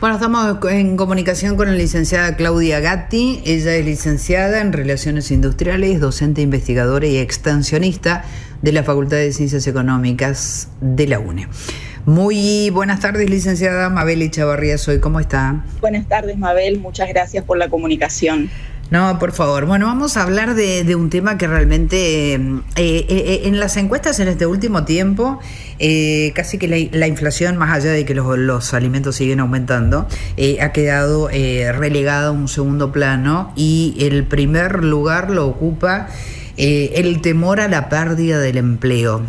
Bueno, estamos en comunicación con la licenciada Claudia Gatti. Ella es licenciada en Relaciones Industriales, docente investigadora y extensionista de la Facultad de Ciencias Económicas de la UNE. Muy buenas tardes, licenciada Mabel Echavarría soy. ¿Cómo está? Buenas tardes, Mabel. Muchas gracias por la comunicación. No, por favor. Bueno, vamos a hablar de un tema que realmente en las encuestas en este último tiempo, casi que la inflación, más allá de que los alimentos siguen aumentando, ha quedado relegada a un segundo plano, y el primer lugar lo ocupa el temor a la pérdida del empleo.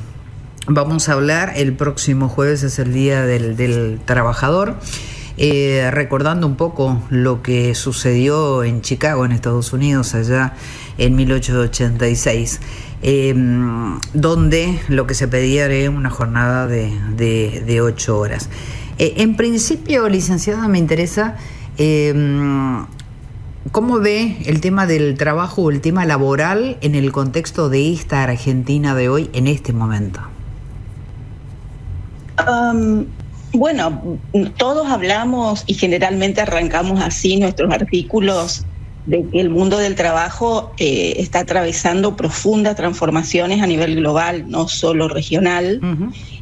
Vamos a hablar, el próximo jueves es el Día del Trabajador. Recordando un poco lo que sucedió en Chicago, en Estados Unidos, allá en 1886, donde lo que se pedía era una jornada de 8 horas. En principio, licenciada, me interesa cómo ve el tema del trabajo o el tema laboral en el contexto de esta Argentina de hoy, en este momento. Bueno, todos hablamos y generalmente arrancamos así nuestros artículos de que el mundo del trabajo está atravesando profundas transformaciones a nivel global, no solo regional,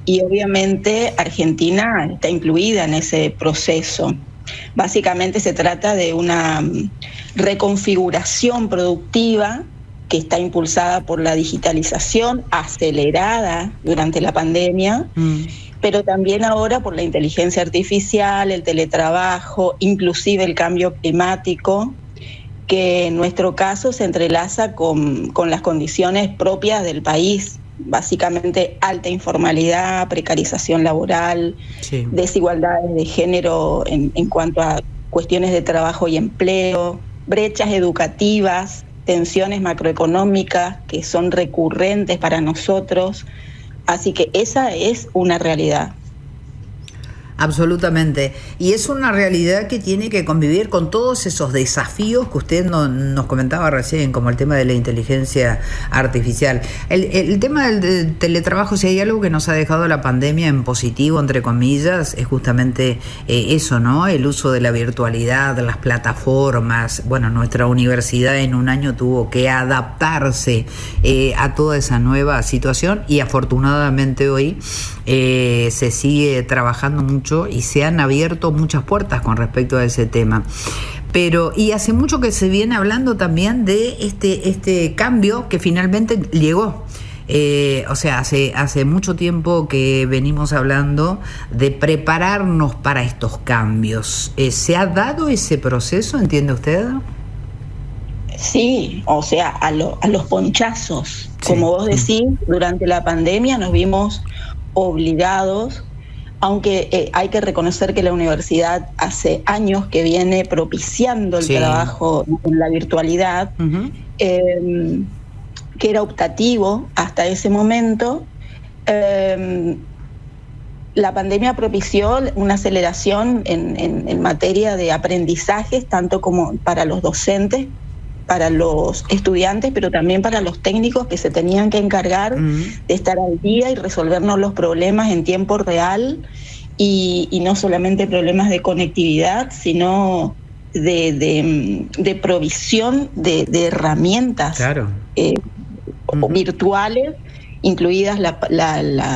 y obviamente Argentina está incluida en ese proceso. Básicamente se trata de una reconfiguración productiva que está impulsada por la digitalización acelerada durante la pandemia, pero también ahora por la inteligencia artificial, el teletrabajo, inclusive el cambio climático, que en nuestro caso se entrelaza con las condiciones propias del país, básicamente alta informalidad, precarización laboral, sí, desigualdades de género en cuanto a cuestiones de trabajo y empleo, brechas educativas, tensiones macroeconómicas que son recurrentes para nosotros. Así que esa es una realidad. Absolutamente. Y es una realidad que tiene que convivir con todos esos desafíos que usted nos comentaba recién, como el tema de la inteligencia artificial. El tema del teletrabajo, si hay algo que nos ha dejado la pandemia en positivo, entre comillas, es justamente eso, ¿no? El uso de la virtualidad, las plataformas. Bueno, nuestra universidad en un año tuvo que adaptarse a toda esa nueva situación, y afortunadamente hoy se sigue trabajando mucho y se han abierto muchas puertas con respecto a ese tema. Pero, y hace mucho que se viene hablando también de este cambio que finalmente llegó. O sea, hace mucho tiempo que venimos hablando de prepararnos para estos cambios. ¿Se ha dado ese proceso, entiende usted? Sí, o sea, a los ponchazos. Sí. Como vos decís, durante la pandemia nos vimos obligados, aunque hay que reconocer que la universidad hace años que viene propiciando el trabajo en la virtualidad, que era optativo hasta ese momento. La pandemia propició una aceleración en materia de aprendizajes, tanto como para los docentes, para los estudiantes, pero también para los técnicos que se tenían que encargar de estar al día y resolvernos los problemas en tiempo real, y no solamente problemas de conectividad, sino de provisión de herramientas, claro, virtuales, incluidas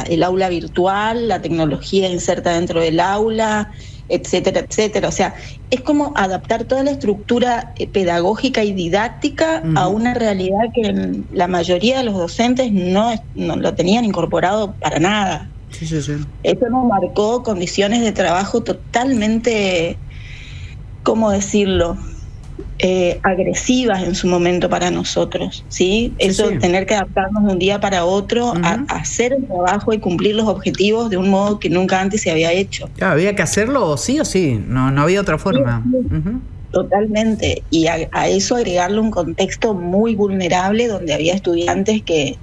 el aula virtual, la tecnología inserta dentro del aula, etcétera, etcétera. O sea, es como adaptar toda la estructura pedagógica y didáctica a una realidad que la mayoría de los docentes no lo tenían incorporado para nada. Sí. Eso nos marcó condiciones de trabajo totalmente, ¿cómo decirlo?, agresivas en su momento para nosotros, ¿sí? Eso, tener que adaptarnos de un día para otro a hacer el trabajo y cumplir los objetivos de un modo que nunca antes se había hecho. Claro, había que hacerlo sí o sí, no había otra forma. Sí. Totalmente, y a eso agregarle un contexto muy vulnerable, donde había estudiantes que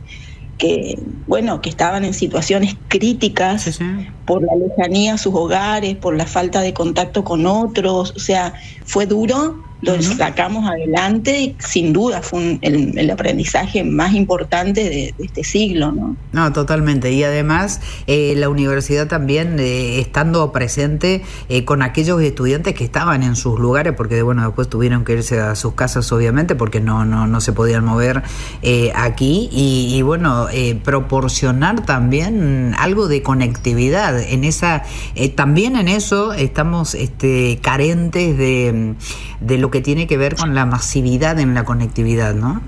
estaban en situaciones críticas por la lejanía a sus hogares, por la falta de contacto con otros. O sea, fue duro, lo sacamos adelante y sin duda fue el aprendizaje más importante de este siglo, ¿no? No, totalmente. Y además la universidad también estando presente con aquellos estudiantes que estaban en sus lugares, porque bueno, después tuvieron que irse a sus casas obviamente porque no se podían mover aquí y bueno, proporcionar también algo de conectividad. En esa también en eso estamos carentes de lo que tiene que ver con la masividad en la conectividad, ¿no?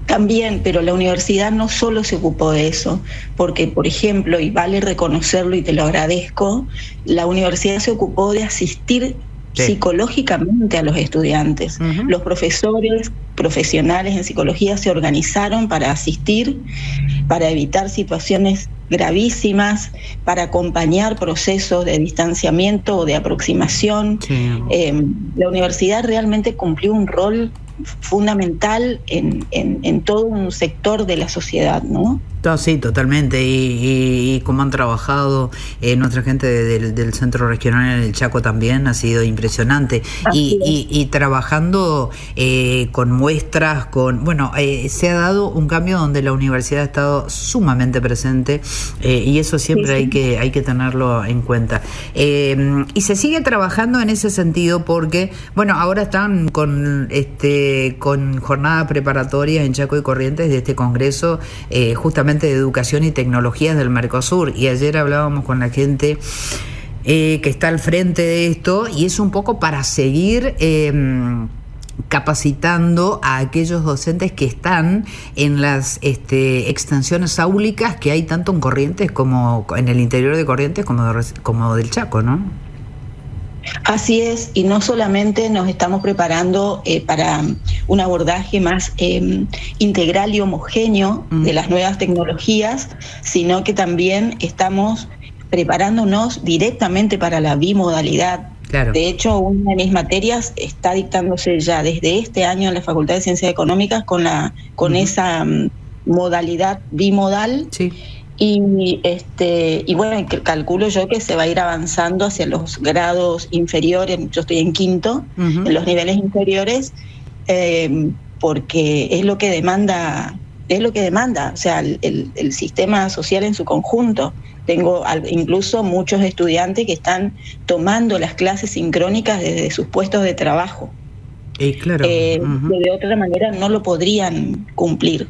También, pero la universidad no solo se ocupó de eso, porque, por ejemplo, y vale reconocerlo y te lo agradezco, la universidad se ocupó de asistir psicológicamente a los estudiantes. Los profesores profesionales en psicología se organizaron para asistir, para evitar situaciones gravísimas, para acompañar procesos de distanciamiento o de aproximación. La universidad realmente cumplió un rol fundamental en todo un sector de la sociedad, ¿no? Sí, totalmente. Y cómo han trabajado nuestra gente del Centro Regional en el Chaco también ha sido impresionante. Y trabajando con muestras, se ha dado un cambio donde la universidad ha estado sumamente presente y eso siempre hay que tenerlo en cuenta. Y se sigue trabajando en ese sentido porque, bueno, ahora están con jornadas preparatorias en Chaco y Corrientes de este congreso justamente de educación y tecnologías del Mercosur, y ayer hablábamos con la gente que está al frente de esto y es un poco para seguir capacitando a aquellos docentes que están en las extensiones áulicas que hay tanto en Corrientes como en el interior de Corrientes como del Chaco, ¿no? Así es, y no solamente nos estamos preparando para un abordaje más integral y homogéneo de las nuevas tecnologías, sino que también estamos preparándonos directamente para la bimodalidad. Claro. De hecho, una de mis materias está dictándose ya desde este año en la Facultad de Ciencias Económicas con esa modalidad bimodal. Sí. Y bueno, calculo yo que se va a ir avanzando hacia los grados inferiores. Yo estoy en quinto, en los niveles inferiores, porque es lo que demanda, o sea, el sistema social en su conjunto. Tengo incluso muchos estudiantes que están tomando las clases sincrónicas desde sus puestos de trabajo. Claro. Que de otra manera no lo podrían cumplir.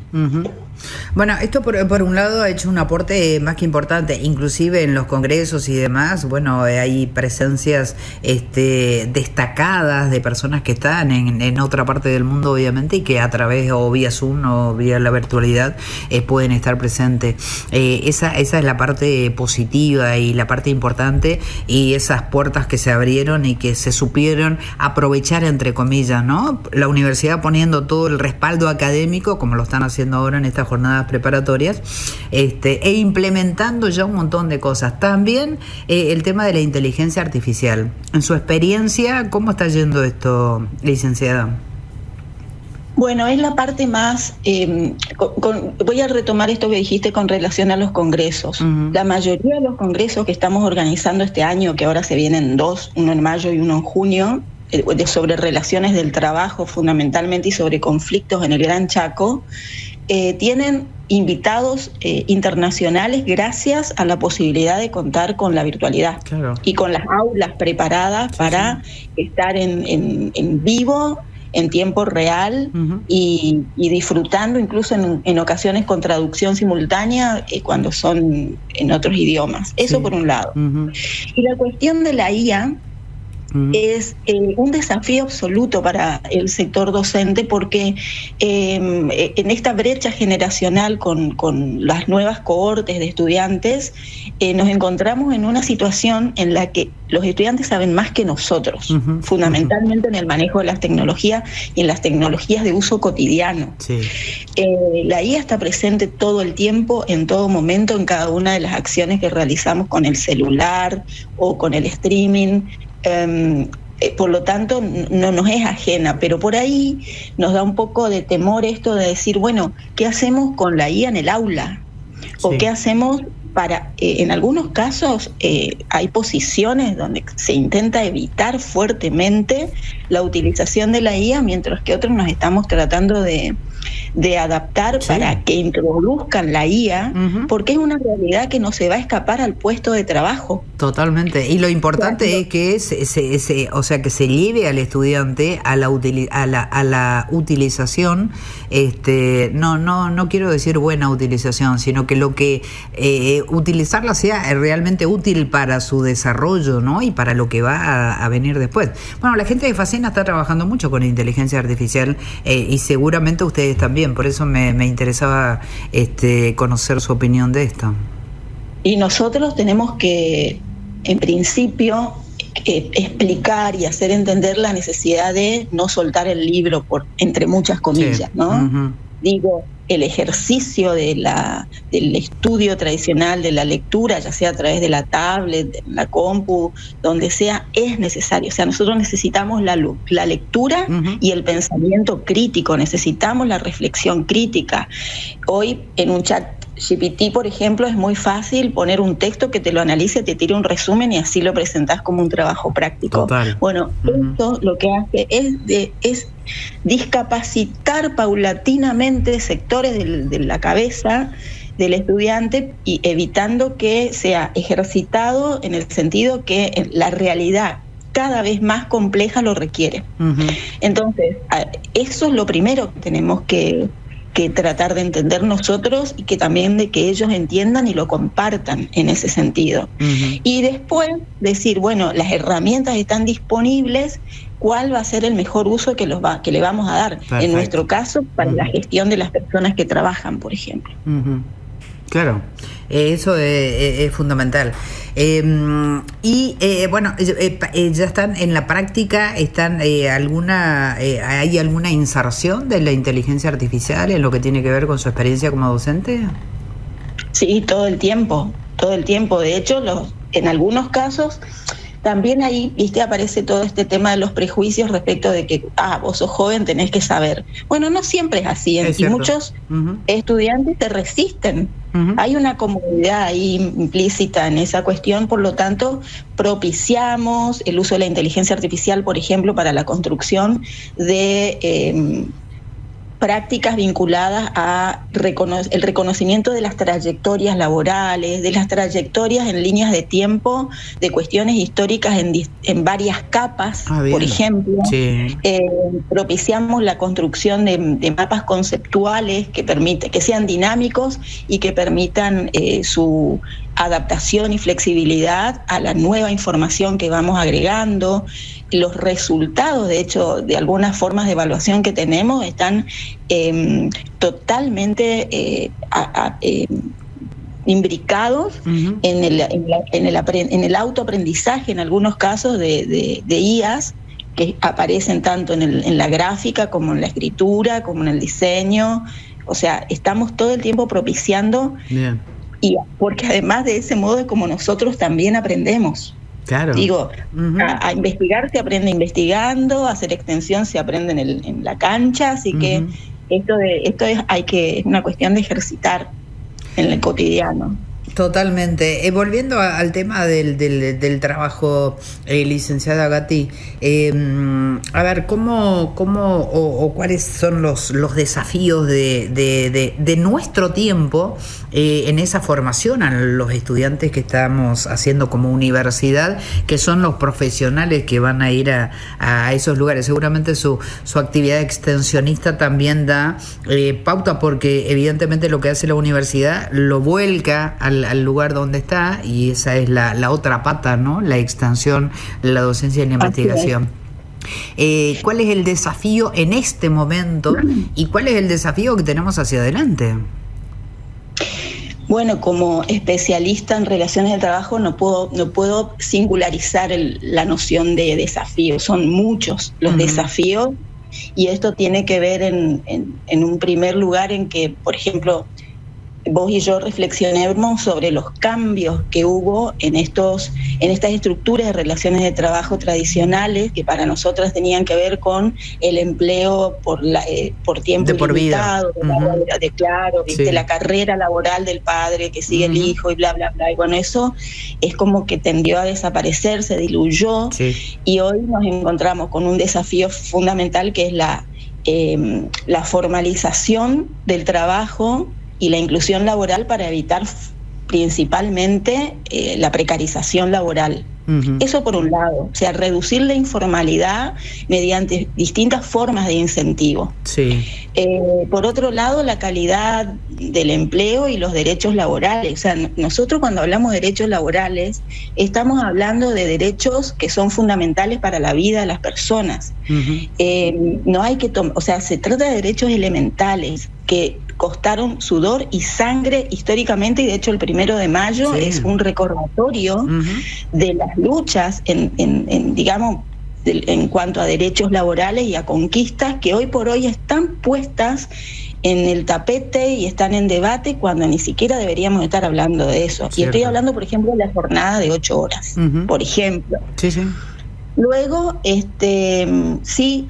Bueno, esto por un lado ha hecho un aporte más que importante, inclusive en los congresos y demás. Bueno, hay presencias destacadas de personas que están en otra parte del mundo, obviamente, y que a través o vía Zoom o vía la virtualidad pueden estar presentes. Esa es la parte positiva y la parte importante, y esas puertas que se abrieron y que se supieron aprovechar, entre comillas, ¿no? La universidad poniendo todo el respaldo académico, como lo están haciendo ahora en estas jornadas preparatorias, e implementando ya un montón de cosas. También el tema de la inteligencia artificial. En su experiencia, ¿cómo está yendo esto, licenciada? Bueno, es la parte más... voy a retomar esto que dijiste con relación a los congresos. La mayoría de los congresos que estamos organizando este año, que ahora se vienen dos, uno en mayo y uno en junio, sobre relaciones del trabajo fundamentalmente y sobre conflictos en el Gran Chaco, tienen invitados internacionales gracias a la posibilidad de contar con la virtualidad. Claro. Y con las aulas preparadas para estar en vivo, en tiempo real, y disfrutando incluso en ocasiones con traducción simultánea cuando son en otros idiomas. Eso por un lado. Y la cuestión de la IA es un desafío absoluto para el sector docente, porque en esta brecha generacional con las nuevas cohortes de estudiantes nos encontramos en una situación en la que los estudiantes saben más que nosotros, fundamentalmente en el manejo de las tecnologías y en las tecnologías de uso cotidiano. Sí. La IA está presente todo el tiempo, en todo momento, en cada una de las acciones que realizamos con el celular o con el streaming. Por lo tanto no nos es ajena, pero por ahí nos da un poco de temor esto de decir, bueno, ¿qué hacemos con la IA en el aula? Sí. ¿O qué hacemos en algunos casos hay posiciones donde se intenta evitar fuertemente la utilización de la IA, mientras que otros nos estamos tratando de adaptar para que introduzcan la IA, porque es una realidad que no se va a escapar al puesto de trabajo. Totalmente. Y lo importante es que que se lleve al estudiante a la utilización, no quiero decir buena utilización, sino que lo que utilizarla sea realmente útil para su desarrollo, ¿no? Y para lo que va a venir después. Bueno, la gente de Facena está trabajando mucho con inteligencia artificial y seguramente ustedes también, por eso me interesaba conocer su opinión de esto. Y nosotros tenemos que, en principio, explicar y hacer entender la necesidad de no soltar el libro, entre muchas comillas, ¿no? Digo, el ejercicio del estudio tradicional de la lectura, ya sea a través de la tablet, la compu, donde sea, es necesario. O sea, nosotros necesitamos la lectura y el pensamiento crítico, necesitamos la reflexión crítica. Hoy, en un chat GPT, por ejemplo, es muy fácil poner un texto que te lo analice, te tire un resumen y así lo presentás como un trabajo práctico. Total. Bueno, esto lo que hace es discapacitar paulatinamente sectores de la cabeza del estudiante y evitando que sea ejercitado en el sentido que la realidad cada vez más compleja lo requiere. Entonces, eso es lo primero que tenemos que tratar de entender nosotros y que también de que ellos entiendan y lo compartan en ese sentido. Y después decir, bueno, las herramientas están disponibles, ¿cuál va a ser el mejor uso que le vamos a dar? Perfecto. En nuestro caso, para la gestión de las personas que trabajan, por ejemplo. Claro, eso es fundamental. Bueno, ya están en la práctica, ¿hay alguna inserción de la inteligencia artificial en lo que tiene que ver con su experiencia como docente? Sí, todo el tiempo. De hecho, en algunos casos también ahí, aparece todo este tema de los prejuicios respecto de que, vos sos joven, tenés que saber. Bueno, no siempre es así, y muchos estudiantes se resisten. Hay una comodidad ahí implícita en esa cuestión, por lo tanto, propiciamos el uso de la inteligencia artificial, por ejemplo, para la construcción de prácticas vinculadas a el reconocimiento de las trayectorias laborales, de las trayectorias en líneas de tiempo, de cuestiones históricas en varias capas, por ejemplo. Sí. Propiciamos la construcción de mapas conceptuales que sean dinámicos y que permitan su adaptación y flexibilidad a la nueva información que vamos agregando. Los resultados, de hecho, de algunas formas de evaluación que tenemos están totalmente imbricados en el autoaprendizaje, en algunos casos de IAs, que aparecen tanto en la gráfica como en la escritura, como en el diseño. O sea, estamos todo el tiempo propiciando. Bien. Y porque además de ese modo es como nosotros también aprendemos. Claro. Digo, a investigar se aprende investigando, a hacer extensión se aprende en la cancha, así que esto es una cuestión de ejercitar en el cotidiano. Totalmente. Volviendo al tema del trabajo, licenciada Gatti, a ver, ¿cómo cuáles son los desafíos de nuestro tiempo en esa formación a los estudiantes que estamos haciendo como universidad, que son los profesionales que van a ir a esos lugares? Seguramente su actividad extensionista también da pauta, porque evidentemente lo que hace la universidad lo vuelca al lugar donde está, y esa es la otra pata, ¿no? La extensión, la docencia y la investigación. ¿Cuál es el desafío en este momento y cuál es el desafío que tenemos hacia adelante? Bueno, como especialista en relaciones de trabajo no puedo singularizar la noción de desafío. Son muchos los desafíos, y esto tiene que ver en un primer lugar en que, por ejemplo, vos y yo reflexionemos sobre los cambios que hubo en estas estructuras de relaciones de trabajo tradicionales que para nosotras tenían que ver con el empleo por tiempo ilimitado, de la carrera laboral del padre que sigue el hijo y bla, bla, bla. Y bueno, eso es como que tendió a desaparecer, se diluyó, y hoy nos encontramos con un desafío fundamental que es la formalización del trabajo y la inclusión laboral para evitar principalmente la precarización laboral. Eso por un lado, o sea, reducir la informalidad mediante distintas formas de incentivo. Por otro lado, la calidad del empleo y los derechos laborales. O sea, nosotros cuando hablamos de derechos laborales, estamos hablando de derechos que son fundamentales para la vida de las personas. No hay que o sea, se trata de derechos elementales que costaron sudor y sangre históricamente, y de hecho el 1 de mayo es un recordatorio de las luchas digamos, en cuanto a derechos laborales y a conquistas que hoy por hoy están puestas en el tapete y están en debate cuando ni siquiera deberíamos estar hablando de eso. Y estoy hablando, por ejemplo, de la jornada de 8 horas, por ejemplo. Luego,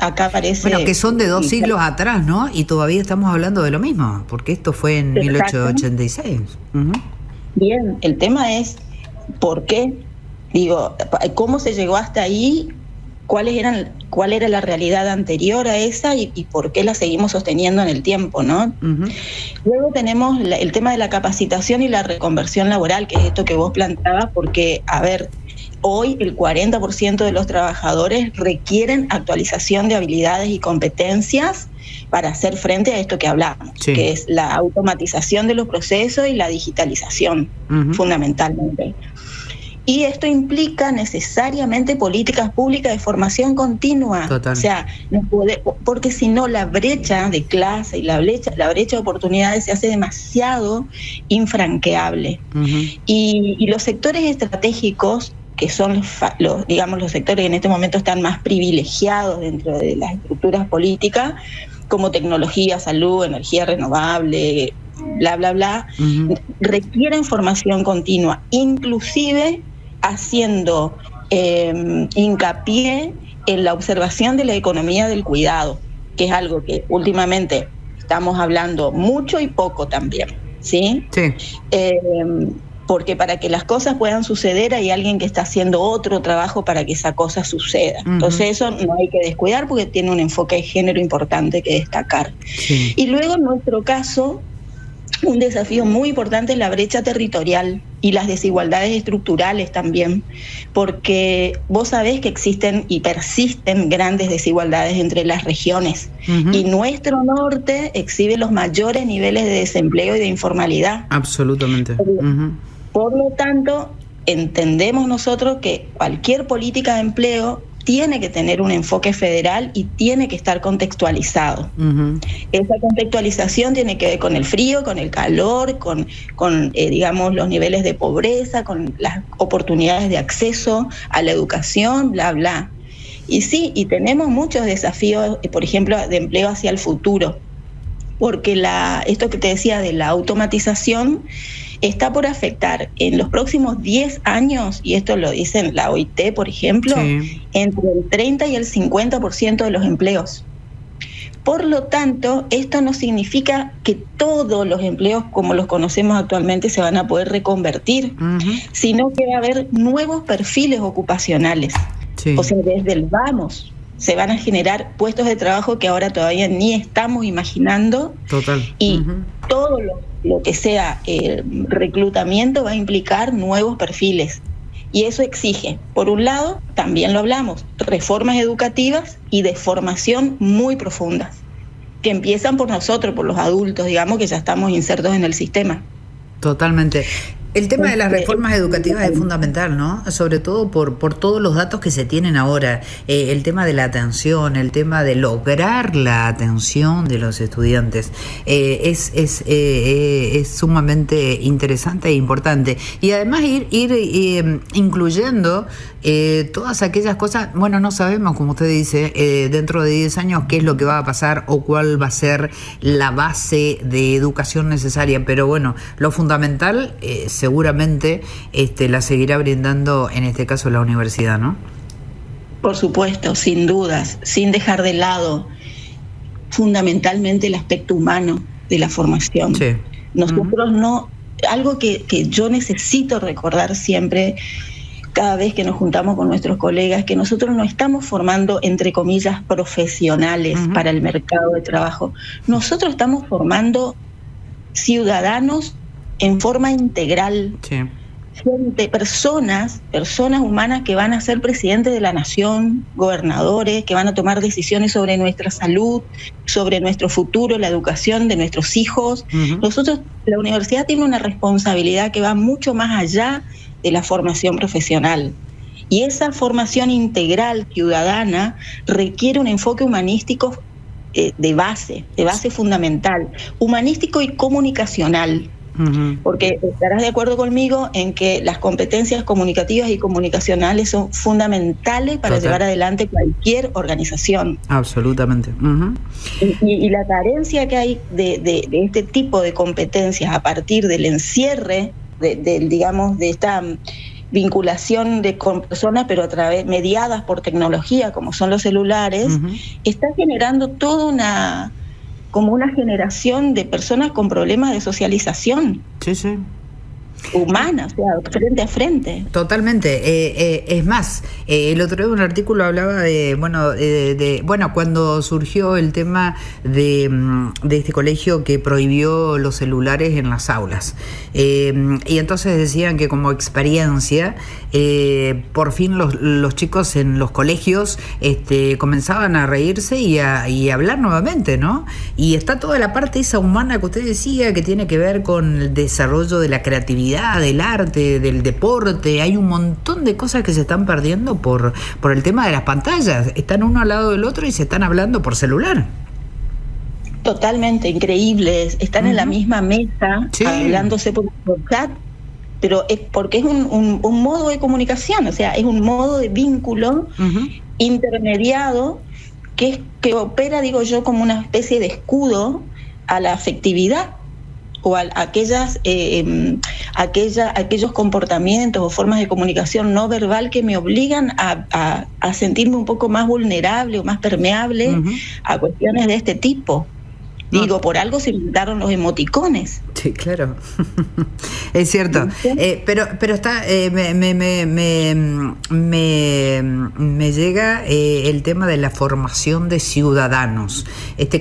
acá aparece... Bueno, que son de 2 siglos atrás, ¿no? Y todavía estamos hablando de lo mismo, porque esto fue en 1886. Bien, el tema es, ¿por qué? Digo, ¿cómo se llegó hasta ahí? ¿Cuál era la realidad anterior a esa y por qué la seguimos sosteniendo en el tiempo, ¿no? Luego tenemos el tema de la capacitación y la reconversión laboral, que es esto que vos planteabas, porque, a ver, hoy el 40% de los trabajadores requieren actualización de habilidades y competencias para hacer frente a esto que hablamos, que es la automatización de los procesos y la digitalización, fundamentalmente. Y esto implica necesariamente políticas públicas de formación continua. O sea, porque si no la brecha de clase y la brecha de oportunidades se hace demasiado infranqueable. Y los sectores estratégicos, que son los sectores que en este momento están más privilegiados dentro de las estructuras políticas, como tecnología, salud, energía renovable, bla, bla, bla, requieren formación continua, inclusive haciendo hincapié en la observación de la economía del cuidado, que es algo que últimamente estamos hablando mucho y poco también, ¿sí? Porque para que las cosas puedan suceder hay alguien que está haciendo otro trabajo para que esa cosa suceda. Entonces eso no hay que descuidar porque tiene un enfoque de género importante que destacar. Y luego en nuestro caso, un desafío muy importante es la brecha territorial y las desigualdades estructurales también, porque vos sabés que existen y persisten grandes desigualdades entre las regiones, y nuestro norte exhibe los mayores niveles de desempleo y de informalidad. Absolutamente. Por lo tanto, entendemos nosotros que cualquier política de empleo tiene que tener un enfoque federal y tiene que estar contextualizado. Esa contextualización tiene que ver con el frío, con el calor, con digamos, los niveles de pobreza, con las oportunidades de acceso a la educación, bla, bla. Y sí, y tenemos muchos desafíos, por ejemplo, de empleo hacia el futuro, porque esto que te decía de la automatización está por afectar en los próximos 10 años, y esto lo dicen la OIT, por ejemplo, entre el 30 y el 50% de los empleos. Por lo tanto, esto no significa que todos los empleos como los conocemos actualmente se van a poder reconvertir, sino que va a haber nuevos perfiles ocupacionales. O sea, desde el vamos se van a generar puestos de trabajo que ahora todavía ni estamos imaginando. Y todo lo que sea reclutamiento va a implicar nuevos perfiles. Y eso exige, por un lado, también lo hablamos, reformas educativas y de formación muy profundas, que empiezan por nosotros, por los adultos, digamos, que ya estamos insertos en el sistema. Totalmente. El tema de las reformas educativas es fundamental, ¿no? Sobre todo por todos los datos que se tienen ahora. El tema de la atención, el tema de lograr la atención de los estudiantes es sumamente interesante e importante. Y además ir incluyendo todas aquellas cosas, bueno, no sabemos, como usted dice, dentro de 10 años qué es lo que va a pasar o cuál va a ser la base de educación necesaria, pero bueno, lo fundamental seguramente la seguirá brindando, en este caso, la universidad, ¿no? Por supuesto, sin dudas, sin dejar de lado fundamentalmente el aspecto humano de la formación. Sí. Nosotros algo que yo necesito recordar siempre, cada vez que nos juntamos con nuestros colegas, que nosotros no estamos formando, entre comillas, profesionales para el mercado de trabajo. Nosotros estamos formando ciudadanos en forma integral. Sí. Personas humanas que van a ser presidentes de la nación, gobernadores, que van a tomar decisiones sobre nuestra salud, sobre nuestro futuro, la educación de nuestros hijos. Nosotros, la universidad tiene una responsabilidad que va mucho más allá de la formación profesional. Y esa formación integral ciudadana requiere un enfoque humanístico de base fundamental, humanístico y comunicacional. Porque estarás de acuerdo conmigo en que las competencias comunicativas y comunicacionales son fundamentales para llevar adelante cualquier organización. Absolutamente. Y la carencia que hay de este tipo de competencias a partir del encierre, digamos, de esta vinculación con personas, pero mediadas por tecnología, como son los celulares, está generando toda como una generación de personas con problemas de socialización. Sí, sí. Humana, o sea, frente a frente. Totalmente. Es más, el otro día un artículo hablaba de cuando surgió el tema de este colegio que prohibió los celulares en las aulas. Y entonces decían que como experiencia, por fin los chicos en los colegios comenzaban a reírse y a hablar nuevamente, ¿no? Y está toda la parte esa humana que usted decía, que tiene que ver con el desarrollo de la creatividad, del arte, del deporte. Hay un montón de cosas que se están perdiendo por el tema de las pantallas. Están uno al lado del otro y se están hablando por celular. Totalmente, increíbles. Están en la misma mesa, hablándose por chat, pero es porque es un modo de comunicación, o sea, es un modo de vínculo intermediado que opera, digo yo, como una especie de escudo a la afectividad o a aquellos comportamientos o formas de comunicación no verbal que me obligan a sentirme un poco más vulnerable o más permeable a cuestiones de este tipo. Digo, por algo se inventaron los emoticones. Sí, claro. Es cierto. Pero está, me llega el tema de la formación de ciudadanos.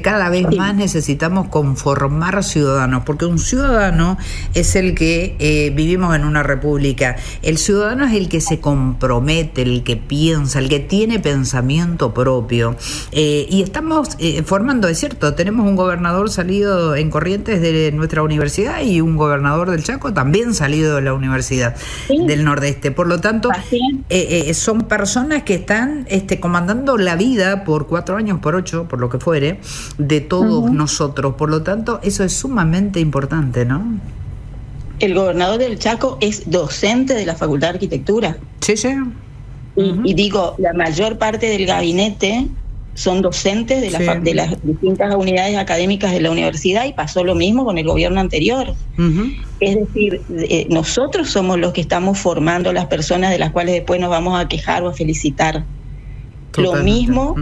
Cada vez más necesitamos conformar ciudadanos, porque un ciudadano es el que vivimos en una república. El ciudadano es el que se compromete, el que piensa, el que tiene pensamiento propio. Y estamos formando, es cierto, tenemos un gobernador salido en Corrientes de nuestra universidad y un gobernador del Chaco también salido de la Universidad del Nordeste. Por lo tanto, son personas que están comandando la vida por 4 años, por 8, por lo que fuere, de todos nosotros. Por lo tanto, eso es sumamente importante, ¿no? El gobernador del Chaco es docente de la Facultad de Arquitectura. Sí, sí. Y digo, la mayor parte del gabinete son docentes de las distintas unidades académicas de la universidad, y pasó lo mismo con el gobierno anterior. Es decir, nosotros somos los que estamos formando a las personas de las cuales después nos vamos a quejar o a felicitar. Totalmente. Lo mismo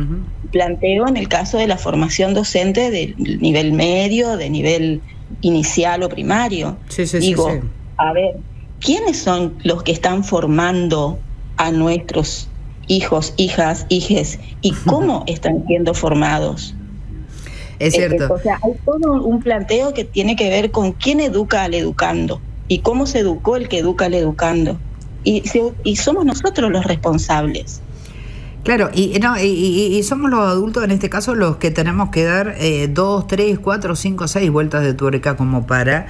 planteo en el caso de la formación docente del nivel medio, de nivel inicial o primario. A ver, ¿quiénes son los que están formando a nuestros hijos, hijas, hijes, y cómo están siendo formados? Es cierto. O sea, hay todo un planteo que tiene que ver con quién educa al educando y cómo se educó el que educa al educando. Y somos nosotros los responsables. Claro, y somos los adultos en este caso los que tenemos que dar 2, 3, 4, 5, 6 vueltas de tuerca como para,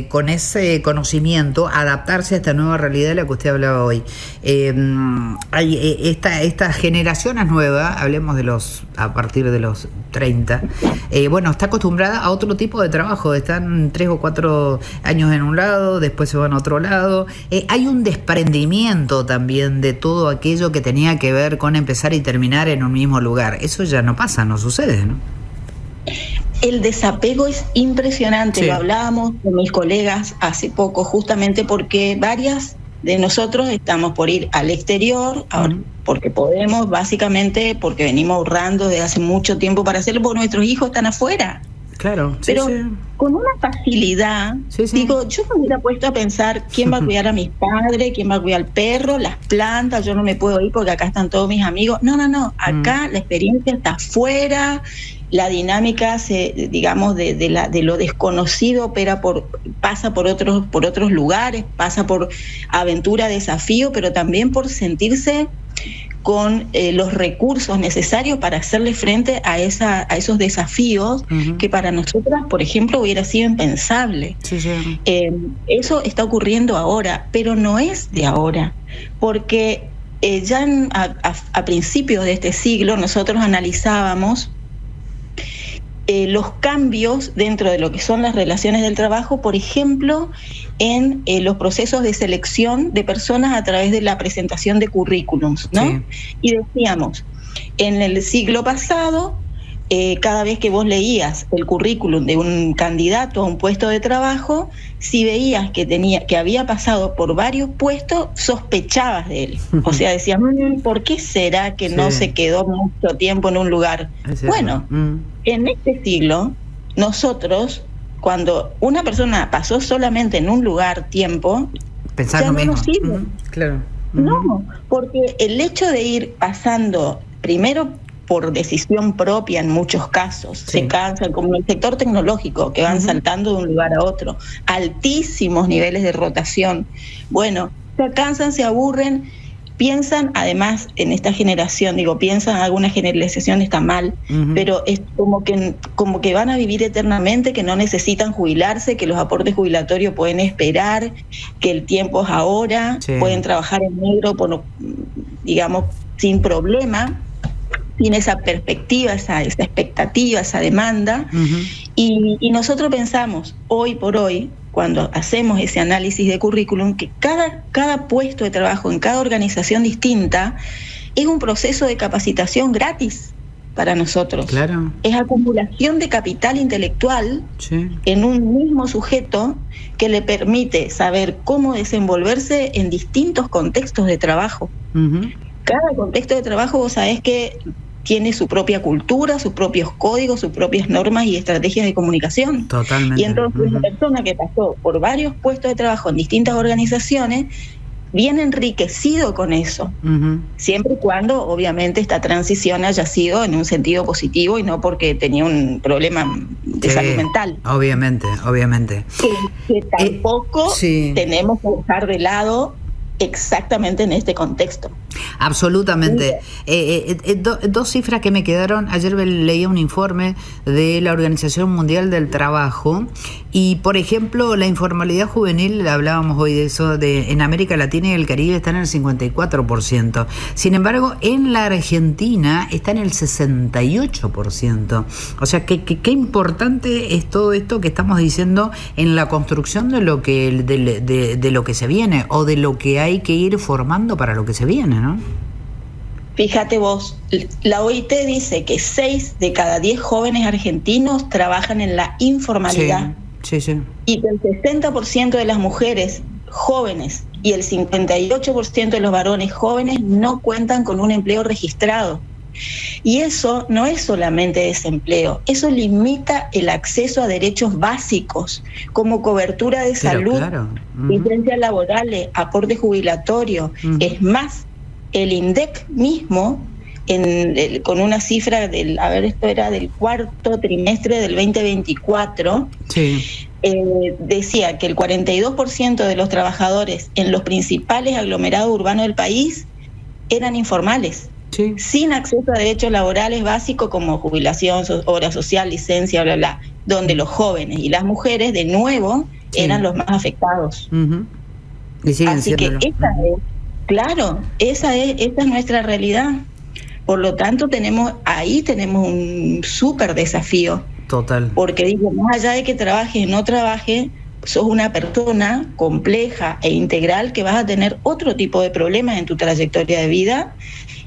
con ese conocimiento, adaptarse a esta nueva realidad de la que usted hablaba hoy. Hay estas generaciones nuevas, hablemos a partir de los 30, está acostumbrada a otro tipo de trabajo, están 3 o 4 años en un lado, después se van a otro lado. Hay un desprendimiento también de todo aquello que tenía que ver con empezar y terminar en un mismo lugar. Eso ya no pasa, no sucede, ¿no? El desapego es impresionante, sí. Lo hablábamos con mis colegas hace poco, justamente porque varias de nosotros estamos por ir al exterior, ahora, porque podemos, básicamente porque venimos ahorrando desde hace mucho tiempo para hacerlo, porque nuestros hijos están afuera. Claro, sí, pero sí. Con una facilidad, sí. Digo, yo me hubiera puesto a pensar quién va a cuidar a mis padres, quién va a cuidar al perro, las plantas, yo no me puedo ir porque acá están todos mis amigos. No, acá la experiencia está afuera, la dinámica digamos de lo desconocido pasa por otros lugares, pasa por aventura, desafío, pero también por sentirse con los recursos necesarios para hacerle frente a esos desafíos que para nosotras, por ejemplo, hubiera sido impensable. Sí. Eso está ocurriendo ahora, pero no es de ahora, porque ya a principios de este siglo nosotros analizábamos los cambios dentro de lo que son las relaciones del trabajo, por ejemplo, en los procesos de selección de personas a través de la presentación de currículums, ¿no? Sí. Y decíamos, en el siglo pasado, cada vez que vos leías el currículum de un candidato a un puesto de trabajo, si veías que había pasado por varios puestos, sospechabas de él. O sea, decías, ¿por qué será que no se quedó mucho tiempo en un lugar? Bueno, en este siglo, nosotros, cuando una persona pasó solamente en un lugar tiempo, pensar ya no nos sirve. Claro. No, porque el hecho de ir pasando primero por decisión propia en muchos casos, se cansan, como en el sector tecnológico, que van saltando de un lugar a otro, altísimos niveles de rotación. Bueno, se cansan, se aburren, piensan, además, en esta generación, piensan, alguna generalización está mal, pero es como que van a vivir eternamente, que no necesitan jubilarse, que los aportes jubilatorios pueden esperar, que el tiempo es ahora, pueden trabajar en negro, sin problema, sin esa perspectiva, esa expectativa, esa demanda. Y nosotros pensamos, hoy por hoy, cuando hacemos ese análisis de currículum, que cada puesto de trabajo en cada organización distinta es un proceso de capacitación gratis para nosotros. Claro. Es acumulación de capital intelectual en un mismo sujeto que le permite saber cómo desenvolverse en distintos contextos de trabajo. Cada contexto de trabajo, vos sabés que tiene su propia cultura, sus propios códigos, sus propias normas y estrategias de comunicación. Totalmente. Y entonces una persona que pasó por varios puestos de trabajo en distintas organizaciones viene enriquecido con eso, siempre y cuando obviamente esta transición haya sido en un sentido positivo y no porque tenía un problema de salud mental. Obviamente. Que tampoco tenemos que dejar de lado exactamente en este contexto. Absolutamente. Dos cifras que me quedaron. Ayer leía un informe de la Organización Mundial del Trabajo y, por ejemplo, la informalidad juvenil, hablábamos hoy de eso, en América Latina y el Caribe está en el 54%. Sin embargo, en la Argentina está en el 68%. O sea, qué importante es todo esto que estamos diciendo en la construcción de lo que se viene o de lo que hay que ir formando para lo que se viene, ¿no? Fíjate vos, la OIT dice que 6 de cada 10 jóvenes argentinos trabajan en la informalidad. Sí. Y que el 60% de las mujeres jóvenes y el 58% de los varones jóvenes no cuentan con un empleo registrado. Y eso no es solamente desempleo, eso limita el acceso a derechos básicos como cobertura de salud, licencias laborales, aporte jubilatorio. Es más, el INDEC mismo, con una cifra esto era del cuarto trimestre del 2024, decía que el 42% de los trabajadores en los principales aglomerados urbanos del país eran informales. Sí. sin acceso a derechos laborales básicos como jubilación, obra social, licencia, bla, bla, donde los jóvenes y las mujeres, de nuevo, eran los más afectados. Y siguen Así que esa es nuestra realidad. Por lo tanto, tenemos un súper desafío. Total. Porque digo, más allá de que trabajes o no trabajes, sos una persona compleja e integral que vas a tener otro tipo de problemas en tu trayectoria de vida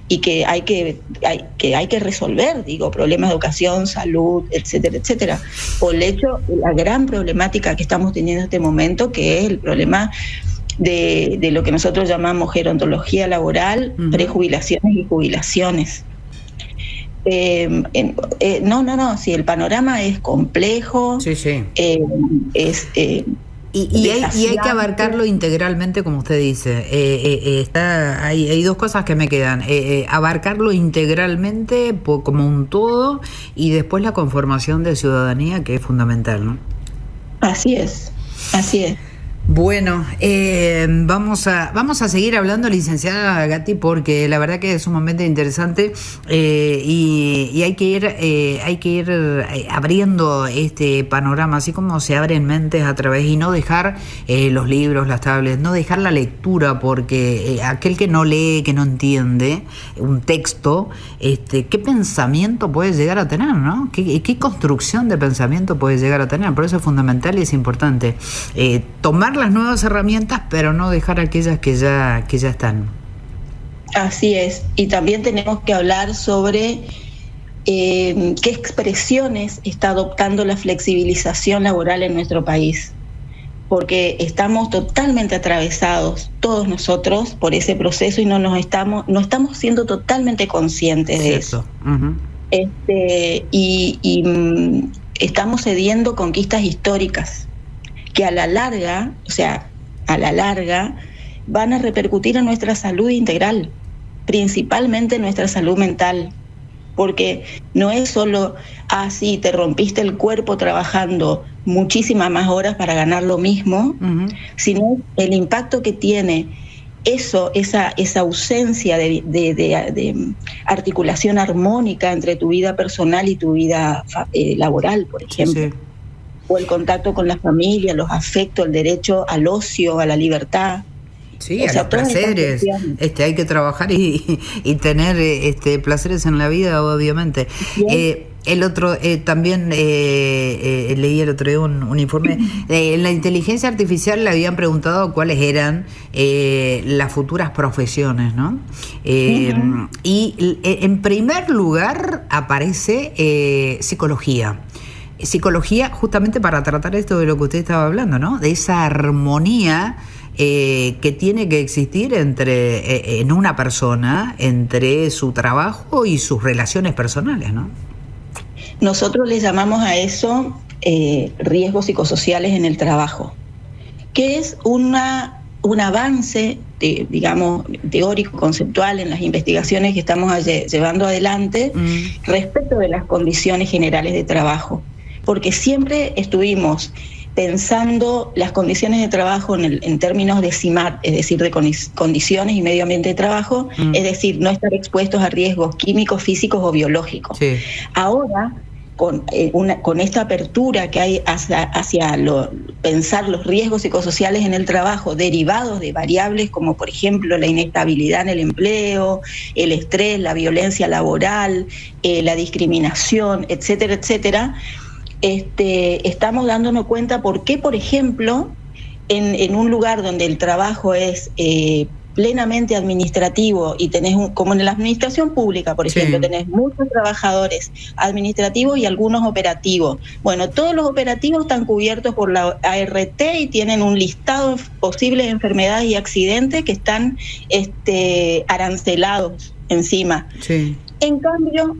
y que hay que resolver, digo, problemas de educación, salud, etcétera, etcétera. Por el hecho, la gran problemática que estamos teniendo en este momento, que es el problema de lo que nosotros llamamos gerontología laboral, prejubilaciones y jubilaciones. Sí, el panorama es complejo. Sí. Es y hay que abarcarlo integralmente, como usted dice. Hay dos cosas que me quedan. Abarcarlo integralmente como un todo, y después la conformación de ciudadanía, que es fundamental, ¿no? Así es. Bueno, vamos a seguir hablando, licenciada Gatti, porque la verdad que es sumamente interesante, y hay que ir abriendo este panorama, así como se abren mentes a través, y no dejar los libros, las tablets, no dejar la lectura, porque aquel que no lee, que no entiende un texto, ¿qué pensamiento puede llegar a tener, ¿no? ¿Qué construcción de pensamiento puede llegar a tener? Por eso es fundamental y es importante tomar las nuevas herramientas, pero no dejar aquellas que ya están. Así es. Y también tenemos que hablar sobre qué expresiones está adoptando la flexibilización laboral en nuestro país, porque estamos totalmente atravesados todos nosotros por ese proceso y no estamos siendo totalmente conscientes de eso. Y estamos cediendo conquistas históricas que a la larga van a repercutir en nuestra salud integral, principalmente en nuestra salud mental, porque no es solo, sí, te rompiste el cuerpo trabajando muchísimas más horas para ganar lo mismo, sino el impacto que tiene esa ausencia de articulación armónica entre tu vida personal y tu vida laboral, por ejemplo. Sí. O el contacto con la familia, los afectos, el derecho al ocio, a la libertad. Sí, a los placeres. Hay que trabajar y tener placeres en la vida, obviamente. El otro, también leí el otro día un informe. En la inteligencia artificial le habían preguntado cuáles eran las futuras profesiones, ¿no? Y en primer lugar aparece psicología. Psicología justamente para tratar esto de lo que usted estaba hablando, ¿no? De esa armonía que tiene que existir en una persona, entre su trabajo y sus relaciones personales, ¿no? Nosotros le llamamos a eso riesgos psicosociales en el trabajo, que es un avance, digamos, teórico, conceptual en las investigaciones que estamos llevando adelante respecto de las condiciones generales de trabajo. Porque siempre estuvimos pensando las condiciones de trabajo en términos de CIMAT, es decir, de condiciones y medio ambiente de trabajo, es decir, no estar expuestos a riesgos químicos, físicos o biológicos. Sí. Ahora, con esta apertura que hay hacia pensar los riesgos psicosociales en el trabajo derivados de variables como, por ejemplo, la inestabilidad en el empleo, el estrés, la violencia laboral, la discriminación, etcétera, etcétera, estamos dándonos cuenta por qué, por ejemplo, en un lugar donde el trabajo es plenamente administrativo y tenés, como en la administración pública, por ejemplo, sí, tenés muchos trabajadores administrativos y algunos operativos. Bueno, todos los operativos están cubiertos por la ART y tienen un listado de posibles enfermedades y accidentes que están arancelados encima. Sí. En cambio,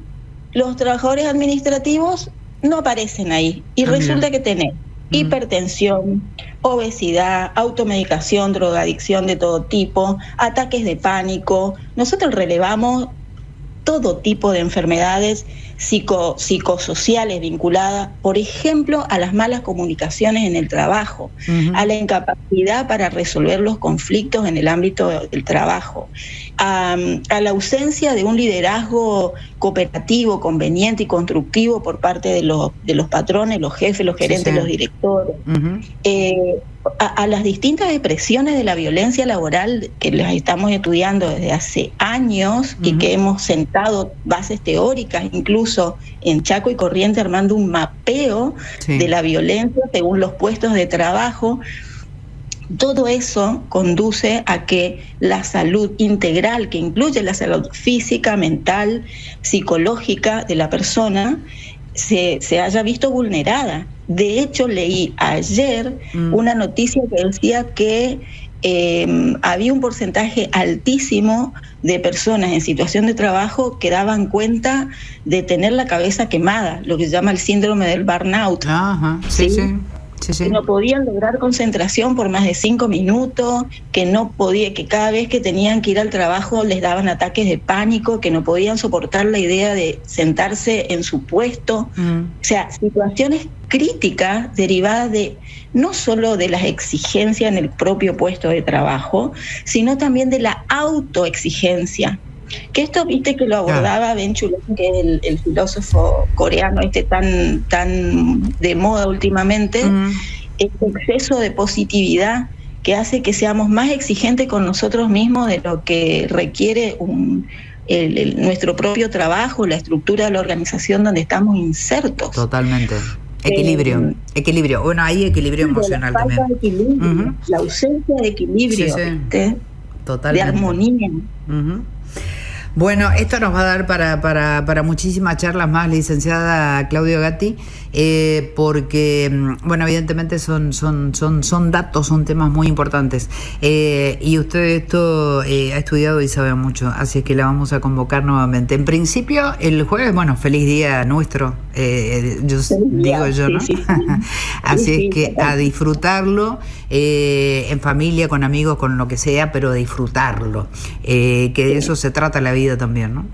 los trabajadores administrativos no aparecen ahí y resulta que tenés hipertensión, obesidad, automedicación, drogadicción de todo tipo, ataques de pánico. Nosotros relevamos todo tipo de enfermedades psicosociales vinculadas, por ejemplo, a las malas comunicaciones en el trabajo, a la incapacidad para resolver los conflictos en el ámbito del trabajo, a la ausencia de un liderazgo cooperativo, conveniente y constructivo por parte de los patrones, los jefes, los gerentes, los directores, a las distintas expresiones de la violencia laboral que las estamos estudiando desde hace años y que hemos sentado bases teóricas, incluso en Chaco y Corrientes, armando un mapeo de la violencia según los puestos de trabajo. Todo eso conduce a que la salud integral, que incluye la salud física, mental, psicológica de la persona, se haya visto vulnerada. De hecho, leí ayer una noticia que decía que había un porcentaje altísimo de personas en situación de trabajo que daban cuenta de tener la cabeza quemada, lo que se llama el síndrome del burnout. Ajá, sí. Que no podían lograr concentración por más de 5 minutos, que cada vez que tenían que ir al trabajo les daban ataques de pánico, que no podían soportar la idea de sentarse en su puesto. O sea, situaciones críticas derivadas de no solo de las exigencias en el propio puesto de trabajo, sino también de la autoexigencia. Que esto, viste, que lo abordaba Ben Chulhan, que es el filósofo coreano tan de moda últimamente, este exceso de positividad que hace que seamos más exigentes con nosotros mismos de lo que requiere nuestro propio trabajo, la estructura de la organización donde estamos insertos. Totalmente. Equilibrio. Bueno, hay equilibrio emocional también. De equilibrio, la ausencia de equilibrio, totalmente. De armonía. Bueno, esto nos va a dar para muchísimas charlas más, licenciada Claudia Gatti, porque, bueno, evidentemente son datos, son temas muy importantes. Y usted esto ha estudiado y sabe mucho, así que la vamos a convocar nuevamente. En principio, el jueves, bueno, feliz día nuestro, ¿no? Sí. Así es que a disfrutarlo, en familia, con amigos, con lo que sea, pero disfrutarlo, que de eso se trata la vida también, ¿no?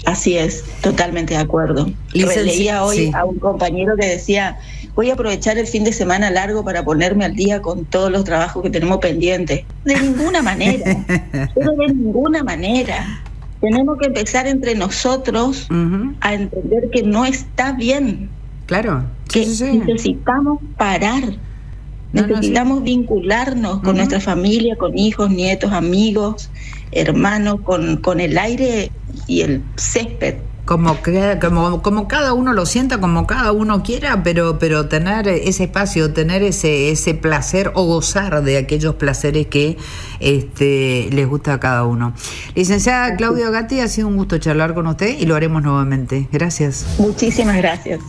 Así es, totalmente de acuerdo. Leía hoy a un compañero que decía: voy a aprovechar el fin de semana largo para ponerme al día con todos los trabajos que tenemos pendientes. De ninguna manera, pero de ninguna manera. Tenemos que empezar entre nosotros a entender que no está bien. Claro. Que necesitamos parar. Necesitamos vincularnos con nuestra familia, con hijos, nietos, amigos, hermanos, con el aire y el césped. Como cada uno lo sienta, como cada uno quiera, pero tener ese espacio, tener ese placer o gozar de aquellos placeres que les gusta a cada uno. Licenciada Claudia Gatti, ha sido un gusto charlar con usted y lo haremos nuevamente. Gracias. Muchísimas gracias.